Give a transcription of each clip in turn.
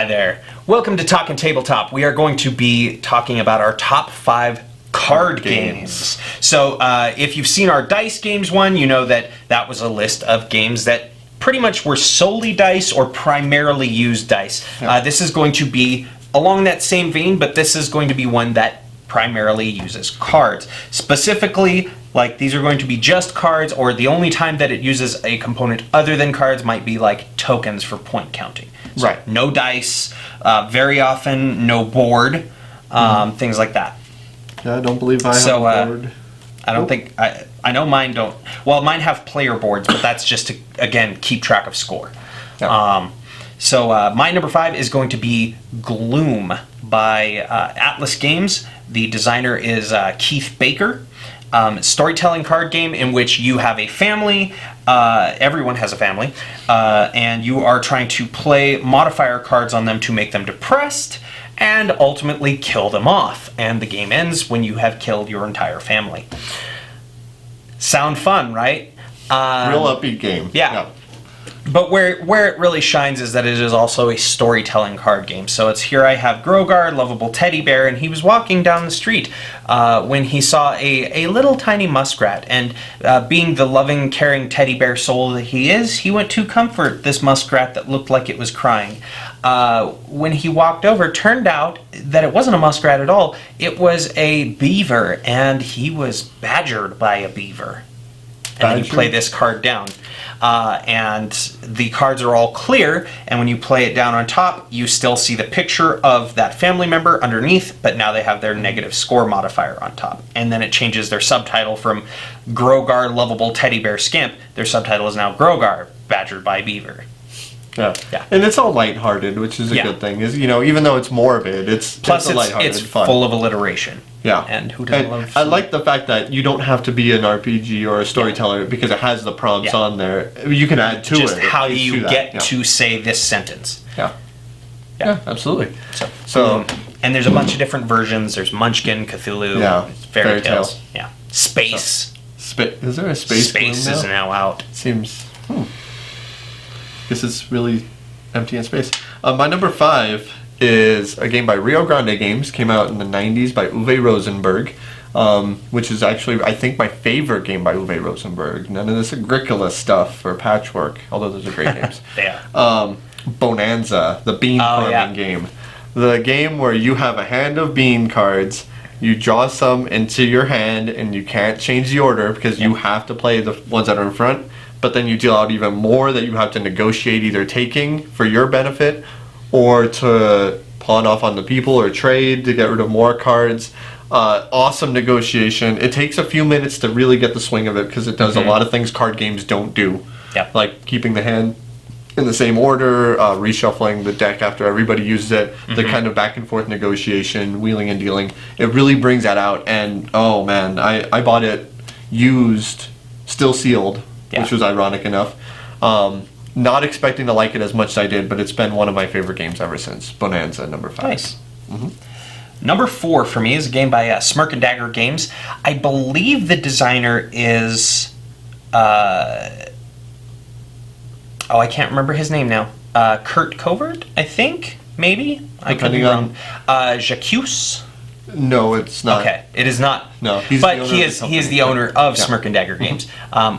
Hi there. Welcome to Talkin' Tabletop. We are going to be talking about our top 5 card games. So if you've seen our dice games one, you know that that was a list of games that pretty much were solely dice or primarily used dice. This is going to be along that same vein, but this is going to be one that primarily uses cards. Specifically, like these are going to be just cards, or the only time that it uses a component other than cards might be like tokens for point counting. So right. No dice, very often no board, things like that. Yeah, I don't believe I have a board. I don't think, I know mine don't, well mine have player boards, but that's just to, again, keep track of score. Yeah. My number 5 is going to be Gloom by Atlas Games. The designer is Keith Baker. Storytelling card game in which you have a family, everyone has a family, and you are trying to play modifier cards on them to make them depressed and ultimately kill them off. And the game ends when you have killed your entire family. Sound fun, right? Real upbeat game. Yeah. But where it really shines is that it is also a storytelling card game. So it's here I have Grogar, lovable teddy bear, and he was walking down the street when he saw a little tiny muskrat. And being the loving, caring teddy bear soul that he is, he went to comfort this muskrat that looked like it was crying. When he walked over, turned out that it wasn't a muskrat at all. It was a beaver, and he was badgered by a beaver. And then you play this card down. And the cards are all clear, and when you play it down on top, you still see the picture of that family member underneath, but now they have their negative score modifier on top. And then it changes their subtitle from Grogar, lovable teddy bear scamp. Their subtitle is now Grogar, badgered by beaver. Yeah. And it's all lighthearted, which is a good thing. Is even though it's morbid, it's lighthearted, it's fun. Full of alliteration. Yeah. And who doesn't love? I like the fact that you don't have to be an RPG or a storyteller because it has the prompts on there. You can add to Just it. how do you get to say this sentence? Yeah, absolutely. So and there's a bunch of different versions. There's Munchkin, Cthulhu, Fairy Tales. Yeah. Space. Is there a Space Space is now out. Seems... Guess it's really empty in space. My number 5 is a game by Rio Grande Games. Came out in the 90s by Uwe Rosenberg, which is actually, I think, my favorite game by Uwe Rosenberg. None of this Agricola stuff or Patchwork, although those are great games. Bonanza, the bean farming game. The game where you have a hand of bean cards, you draw some into your hand, and you can't change the order because you have to play the ones that are in front. But then you deal out even more that you have to negotiate, either taking for your benefit or to pawn off on the people or trade to get rid of more cards. Awesome negotiation. It takes a few minutes to really get the swing of it because it does a lot of things card games don't do. Like keeping the hand in the same order, reshuffling the deck after everybody uses it, the kind of back and forth negotiation, wheeling and dealing. It really brings that out. And oh man, I bought it used, still sealed. Which was ironic enough. Not expecting to like it as much as I did, but it's been one of my favorite games ever since. Bonanza, number 5. Nice. Number 4 for me is a game by Smirk and Dagger Games. I believe the designer is... I can't remember his name now. Kurt Covert, I think? Maybe? I could be wrong. Jacques? No, it's not. Okay, it is not. No, he is the owner of Smirk and Dagger Games,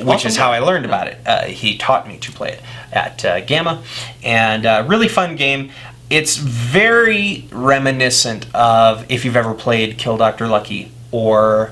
which is how I learned about it. He taught me to play it at Gamma, and really fun game. It's very reminiscent of if you've ever played Kill Dr. Lucky or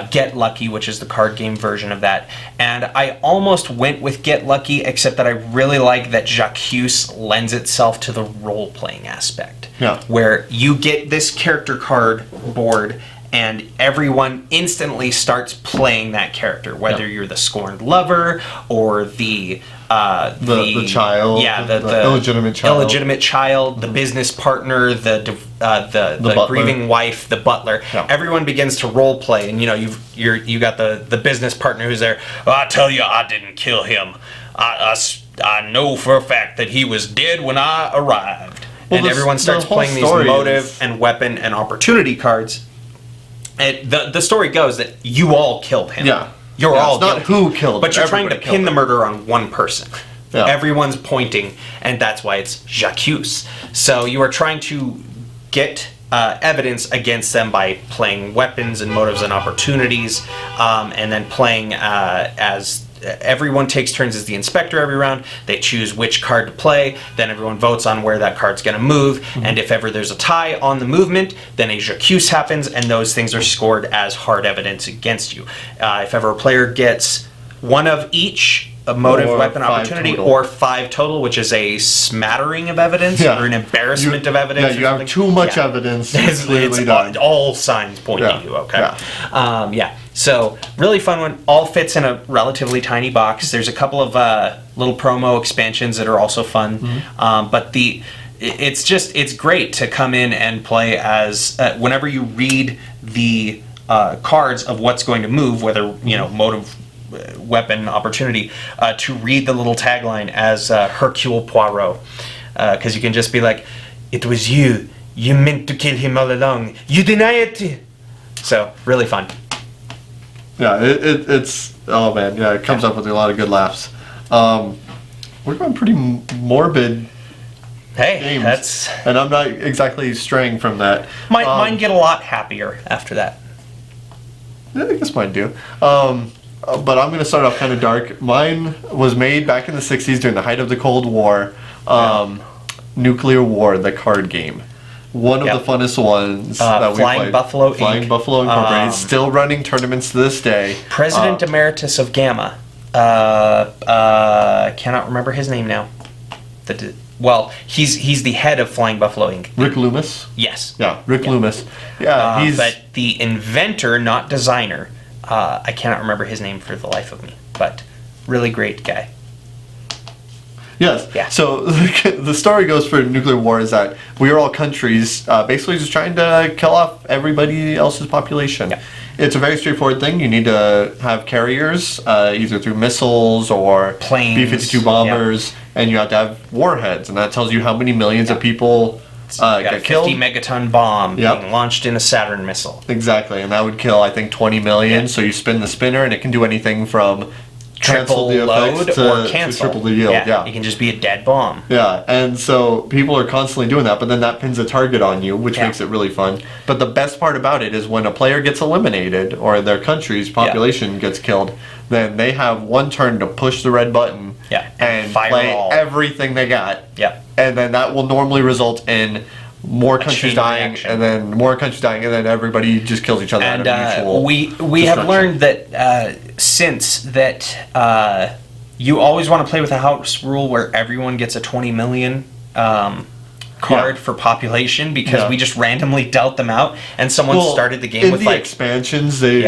Get Lucky, which is the card game version of that. And I almost went with Get Lucky, except that I really like that Jacques lends itself to the role-playing aspect. Where you get this character card board and everyone instantly starts playing that character, whether you're the scorned lover or the child, the illegitimate child, the business partner, the grieving wife, the butler. Everyone begins to role play, and you got the business partner who's there. I tell you, I didn't kill him. I know for a fact that he was dead when I arrived. And everyone starts playing these motive and weapon and opportunity cards. And the story goes that you all killed him. You're all not guilty, who killed him. But you're trying to pin the murder on one person. Yeah. Everyone's pointing, and that's why it's j'accuse. So you are trying to get evidence against them by playing weapons and motives and opportunities, and then playing as everyone takes turns as the inspector every round. They choose which card to play, then everyone votes on where that card's going to move, and if ever there's a tie on the movement, then a j'accuse happens, and those things are scored as hard evidence against you. If ever a player gets one of each, a motive, Or weapon, 5 opportunity, total. or 5 total, which is a smattering of evidence, or an embarrassment of evidence. Yeah, you have too much evidence. It's Clearly done. all signs point to you, okay? Yeah. So, really fun one. All fits in a relatively tiny box. There's a couple of little promo expansions that are also fun. But it's great to come in and play as, whenever you read the cards of what's going to move, whether, motive, weapon, opportunity, to read the little tagline as Hercule Poirot. Because you can just be like, it was you. You meant to kill him all along. You deny it. So, really fun. Yeah, it's oh man, yeah, it comes up with a lot of good laughs. We're going pretty morbid Hey, games, and I'm not exactly straying from that. Mine get a lot happier after that. Yeah, I guess mine do. But I'm going to start off kind of dark. Mine was made back in the 60s during the height of the Cold War. Nuclear War, the card game. One of the funnest ones that we Flying played. Buffalo Flying Inc. Buffalo Incorporated. Still running tournaments to this day. President Emeritus of Gamma. Cannot remember his name now. He's the head of Flying Buffalo Inc. Rick Loomis. Yes. Yeah, Rick Loomis. Yeah, he's... But the inventor, not designer, I cannot remember his name for the life of me. But really great guy. Yes. Yeah. So the story goes for nuclear war is that we are all countries basically just trying to kill off everybody else's population. Yeah. It's a very straightforward thing. You need to have carriers, either through missiles or Planes. B-52 bombers, and you have to have warheads, and that tells you how many millions of people Got a get 50 killed. megaton bomb Yep. being launched in a Saturn missile. Exactly, and that would kill, I think, 20 million. So you spin the spinner, and it can do anything from Triple cancel the load effects or to cancel. triple the yield. Yeah. It can just be a dead bomb. Yeah, and so people are constantly doing that, but then that pins a target on you, which Yeah. makes it really fun. But the best part about it is when a player gets eliminated or their country's population gets killed, then they have one turn to push the red button and fire play all. everything they got. Yep. And then that will normally result in more countries chain dying, reaction. and then more countries dying, and then everybody just kills each other And out of mutual we have destruction. learned that since that you always want to play with a house rule where everyone gets a 20 million card for population, because we just randomly dealt them out, and someone started the game in with the like expansions they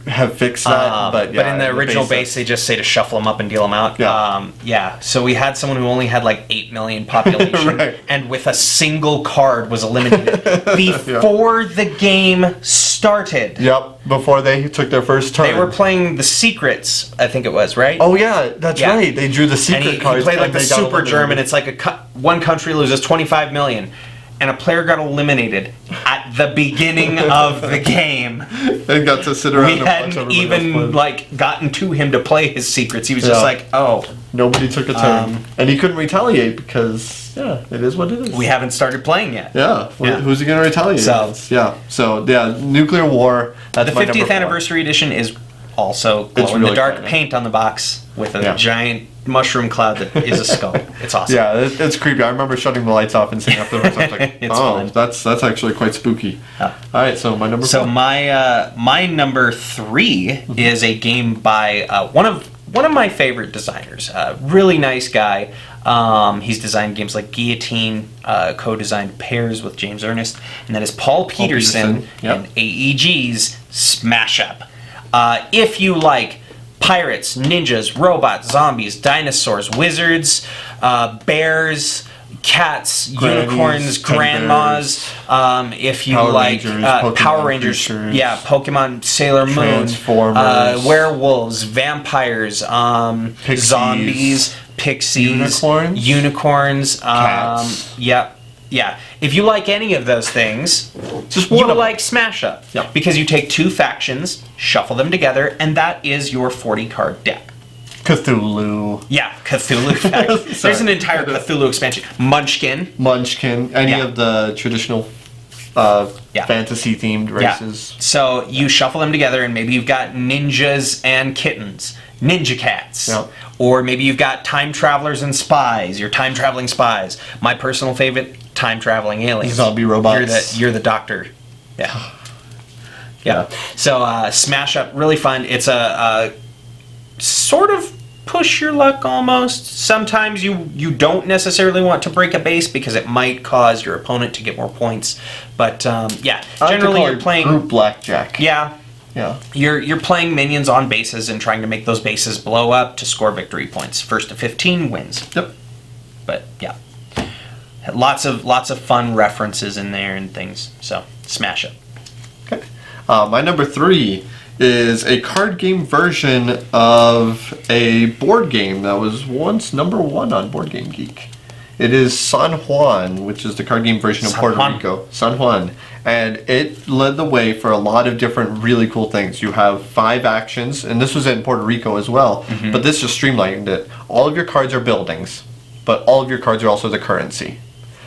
have fixed that, but in the original base they just say to shuffle them up and deal them out. So we had someone who only had like 8 million population, Right. and with a single card was eliminated before the game started. Yep, before they took their first turn. They were playing the secrets, I think it was, right? Oh yeah, that's right. They drew the And secret he cards. played like and the they got super eliminated. German. It's like one country loses 25 million, and a player got eliminated at the beginning of the game. And got to sit around We and watch hadn't everybody else even play. gotten to him to play his secrets. He was just like, oh, Nobody took a turn, and he couldn't retaliate because it is what it is. we haven't started playing yet. Who's he gonna retaliate? So- against? So nuclear war. That's The my number 50th 4. anniversary edition is also glow in really the dark fun, paint on the box with a giant mushroom cloud that is a skull. It's awesome. Yeah, it's creepy. I remember shutting the lights off and sitting afterwards. I was like, It's fun. that's actually quite spooky. All right, so my number. So 4. my number 3 is a game by one of my favorite designers. Really nice guy. He's designed games like Guillotine, co-designed Pairs with James Ernest, and that is Paul Peterson and AEG's Smash Up. If you like pirates, ninjas, robots, zombies, dinosaurs, wizards, bears, cats, Grannies, unicorns, teddy grandmas, if you Power like Rangers, Pokemon Power Rangers, creatures, Pokemon, Sailor Moon, Transformers, werewolves, vampires, Pixies, zombies, pixies, unicorns, cats. yeah. If you like any of those things, Just you one of like Smash Up. Yep. Because you take 2 factions, shuffle them together, and that is your 40 card deck. Cthulhu. Yeah, Cthulhu. There's an entire Cthulhu expansion. Munchkin. Any of the traditional fantasy-themed races. Yeah. So you shuffle them together, and maybe you've got ninjas and kittens. Ninja cats. Yeah. Or maybe you've got time travelers and spies. Your time traveling spies. My personal favorite, time traveling aliens. Zombie robots. You're the doctor. Yeah. Yeah. So Smash Up, really fun. It's a sort of push your luck almost. Sometimes you don't necessarily want to break a base because it might cause your opponent to get more points. But generally you're playing group blackjack. Yeah. Yeah. You're playing minions on bases and trying to make those bases blow up to score victory points. First to 15 wins. Yep. But yeah. Lots of fun references in there and things. So, Smash Up. Okay. My number 3 is a card game version of a board game that was once number 1 on Board Game Geek. It is San Juan, which is the card game version of Puerto Rico. San Juan. And it led the way for a lot of different really cool things. You have 5 actions, and this was in Puerto Rico as well, but this just streamlined it. All of your cards are buildings, but all of your cards are also the currency.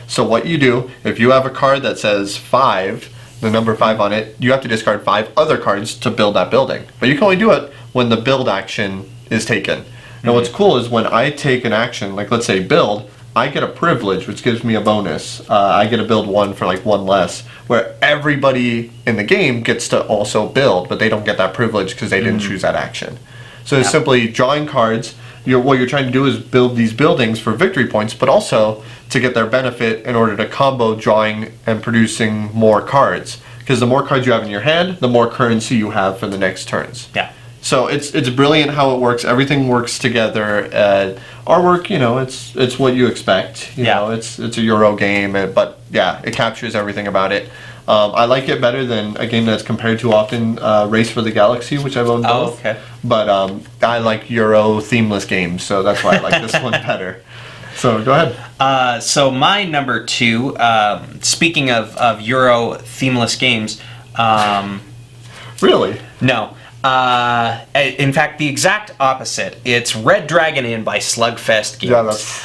So what you do, if you have a card that says 5, the number 5 on it, you have to discard 5 other cards to build that building. But you can only do it when the build action is taken. Now what's cool is when I take an action, like let's say build, I get a privilege, which gives me a bonus. I get to build 1 for like 1 less, where everybody in the game gets to also build, but they don't get that privilege because they didn't choose that action. So it's simply drawing cards. What you're trying to do is build these buildings for victory points, but also to get their benefit in order to combo drawing and producing more cards. Because the more cards you have in your hand, the more currency you have for the next turns. Yeah. So it's brilliant how it works. Everything works together. Artwork, it's what you expect. You know, it's a Euro game, but yeah, it captures everything about it. I like it better than a game that's compared to often, Race for the Galaxy, which I've owned both. Oh, okay. But I like Euro themeless games, so that's why I like this one better. So go ahead. So my number 2, speaking of Euro themeless games, Really? No. In fact, the exact opposite. It's Red Dragon Inn by Slugfest Games.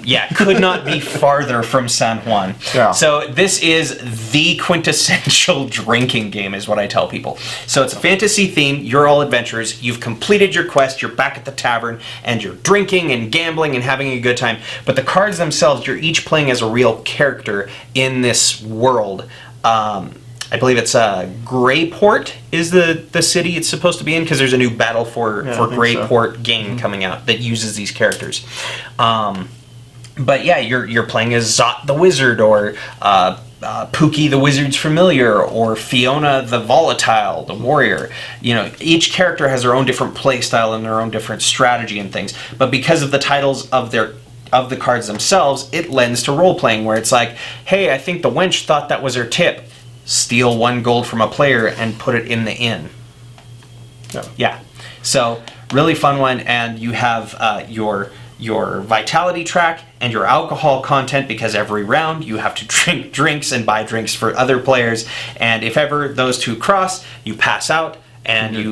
Yeah, could not be farther from San Juan. Yeah. So this is the quintessential drinking game, is what I tell people. So it's a fantasy theme. You're all adventurers. You've completed your quest. You're back at the tavern, and you're drinking and gambling and having a good time. But the cards themselves, you're each playing as a real character in this world. I believe it's Greyport is the city it's supposed to be in, because there's a new Battle for Greyport game coming out that uses these characters. But yeah, you're playing as Zot the Wizard, or Pookie the Wizard's Familiar, or Fiona the Volatile, the Warrior. Each character has their own different play style and their own different strategy and things. But because of the titles of the cards themselves, it lends to role playing, where it's like, hey, I think the wench thought that was her tip. Steal 1 gold from a player and put it in the inn. Yeah. So really fun one, and you have your vitality track and your alcohol content, because every round you have to drink drinks and buy drinks for other players, and if ever those two cross, you pass out and you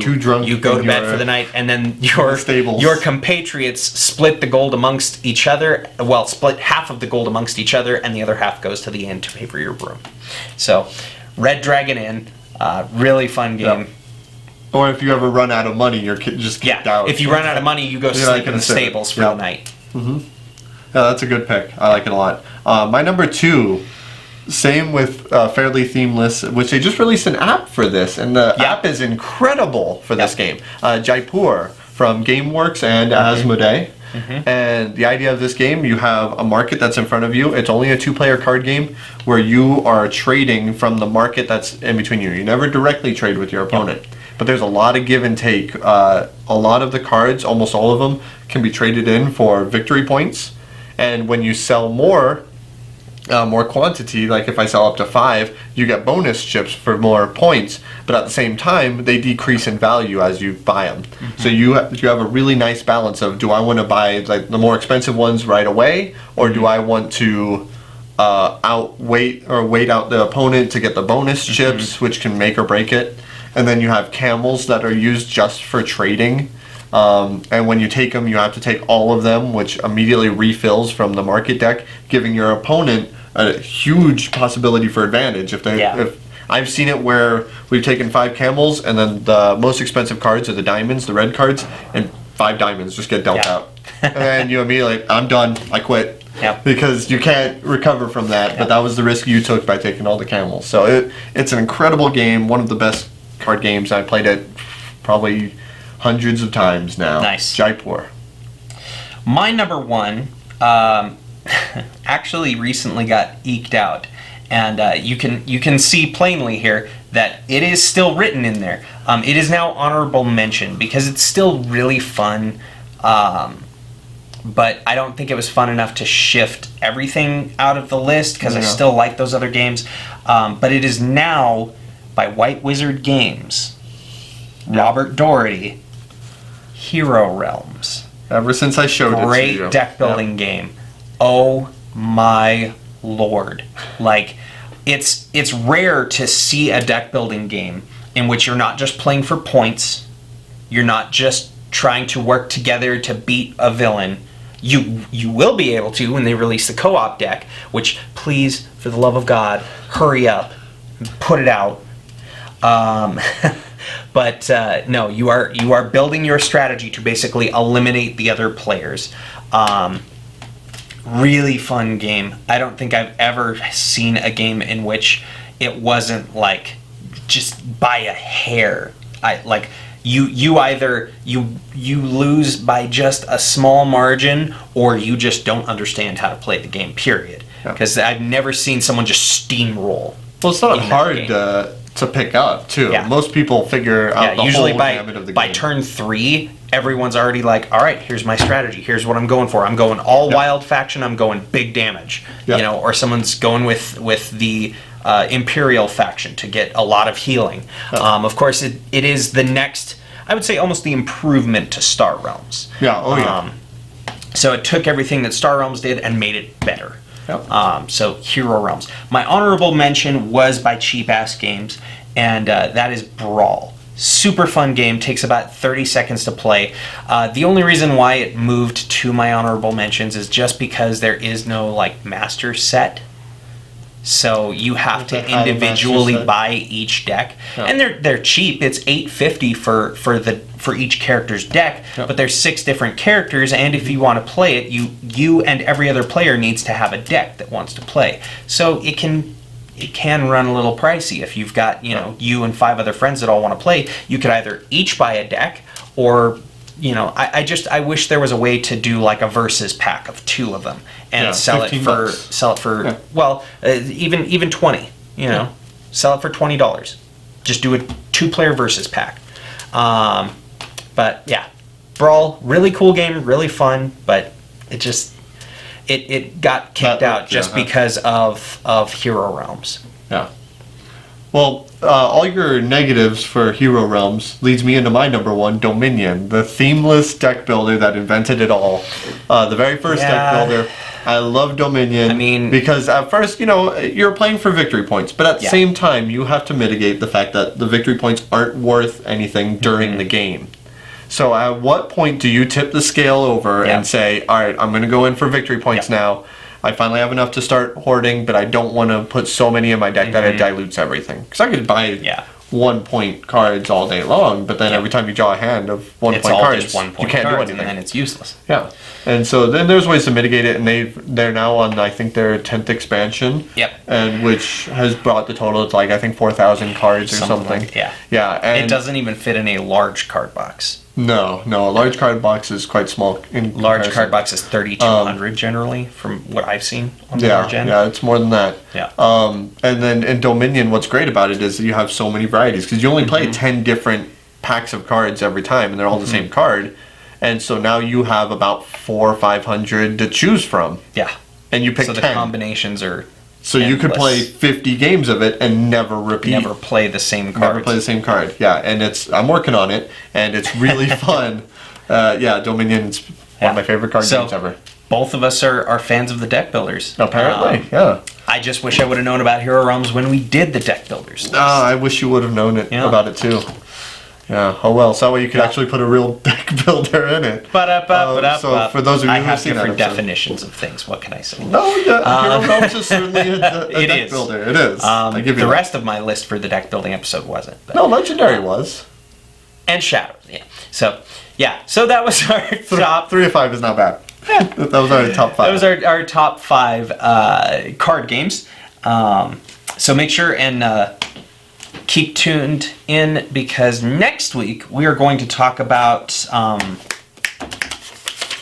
go to bed for the night, and then your compatriots split the gold amongst each other. Well, split half of the gold amongst each other, and the other half goes to the inn to pay for your room. So Red Dragon Inn, really fun game. Yep. Or if you ever run out of money, you're just kicked out. If you run out of money, you go sleep in the stables for the night. Yeah, that's a good pick. I like it a lot. My number 2, same with Fairly Themeless, which they just released an app for this, and the app is incredible for this game. Jaipur from GameWorks and Asmodee. And the idea of this game, you have a market that's in front of you. It's only a 2-player card game where you are trading from the market that's in between you. You never directly trade with your opponent. But there's a lot of give and take. A lot of the cards, almost all of them, can be traded in for victory points. And when you sell more quantity, like if I sell up to 5, you get bonus chips for more points, but at the same time they decrease in value as you buy them. So you have a really nice balance of, do I want to buy like the more expensive ones right away, or do I want to wait out the opponent to get the bonus chips, which can make or break it. And then you have camels that are used just for trading. And when you take them, you have to take all of them, which immediately refills from the market deck, giving your opponent a huge possibility for advantage. If I've seen it where we've taken 5 camels, and then the most expensive cards are the diamonds, the red cards, and 5 diamonds just get dealt out. And then you immediately, I'm done, I quit. Because you can't recover from that, but that was the risk you took by taking all the camels. So it's an incredible game, one of the best card games. I played it probably hundreds of times now. Nice. Jaipur. My number 1 actually recently got eked out, and you can see plainly here that it is still written in there. It is now honorable mention because it's still really fun. But I don't think it was fun enough to shift everything out of the list because I still like those other games. But it is now by White Wizard Games, Robert Doherty, Hero Realms. Ever since I showed it to you. Great deck building game. Oh my lord. Like, it's rare to see a deck building game in which you're not just playing for points, you're not just trying to work together to beat a villain. You will be able to when they release the co-op deck, which, please, for the love of God, hurry up, put it out. But no, you are building your strategy to basically eliminate the other players. Really fun game. I don't think I've ever seen a game in which it wasn't like just by a hair. You either lose by just a small margin, or you just don't understand how to play the game, period. Because I've never seen someone just steamroll. Well, it's not hard to pick up, too. Most people figure out the usually whole gamut of the game. By turn 3, everyone's already like, all right, here's my strategy. Here's what I'm going for. I'm going all wild faction. I'm going big damage. Or someone's going with the Imperial faction to get a lot of healing. Of course, it is the next, I would say, almost the improvement to Star Realms. So it took everything that Star Realms did and made it better. So Hero Realms. My honorable mention was by Cheap Ass Games, and that is Brawl. Super fun game, takes about 30 seconds to play. The only reason why it moved to my honorable mentions is just because there is no master set. So you have to individually buy each deck, and they're cheap. It's $8.50 for each character's deck, but there's 6 different characters, and if you want to play it, you and every other player needs to have a deck that wants to play. So it can run a little pricey if you've got you and 5 other friends that all want to play. You could either each buy a deck, or I wish there was a way to do like a versus pack of 2 of them and sell it for even 20. Sell it for $20. Just do a 2-player versus pack. But yeah, Brawl, really cool game, really fun, but it got kicked out just because of Hero Realms. Well, all your negatives for Hero Realms leads me into my number 1, Dominion, the themeless deck builder that invented it all. The very first deck builder. I love Dominion. Because at first, you're playing for victory points, but at the same time, you have to mitigate the fact that the victory points aren't worth anything during the game. So at what point do you tip the scale over and say, all right, I'm going to go in for victory points now. I finally have enough to start hoarding, but I don't want to put so many in my deck that it dilutes everything. Because I could buy 1-point cards all day long, but then every time you draw a hand of 1-point cards, you can't do anything. And then it's useless. And so then there's ways to mitigate it, and they're now on, I think, their 10th expansion. And which has brought the total to I think 4,000 cards or something. And it doesn't even fit in a large card box. No, a large card box is quite small. Large card box is 3,200 generally, from what I've seen on the large end. It's more than that. And then in Dominion, what's great about it is that you have so many varieties, because you only play 10 different packs of cards every time, and they're all the same card. And so now you have about 400 or 500 to choose from. And you pick 10. So the combinations are So endless. You could play 50 games of it and never repeat. Never play the same card. Never play the same card. And I'm working on it, and it's really fun. Dominion's one of my favorite card games ever. Both of us are fans of the deck builders. Apparently, I just wish I would have known about Hero Realms when we did the deck builders list. I wish you would have known about it too. Yeah. Oh well. So that way you could actually put a real deck builder in it. So for those of you I who have have seen that different episode. definitions of things. What can I say? No, yeah, Hero Realms is certainly a It deck is. builder. It is. I give you The that. rest of my list for the deck building episode wasn't. But. No, Legendary was. And Shadows, yeah. So that was our top. 3 of 5 is not bad. That was our top 5. That was our top 5 card games. So make sure and keep tuned in because next week we are going to talk about.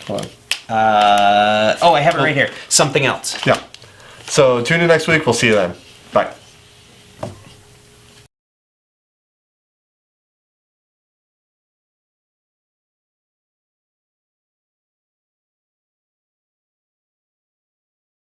Hold on. I have it right here. Something else. Yeah. So tune in next week. We'll see you then. Bye.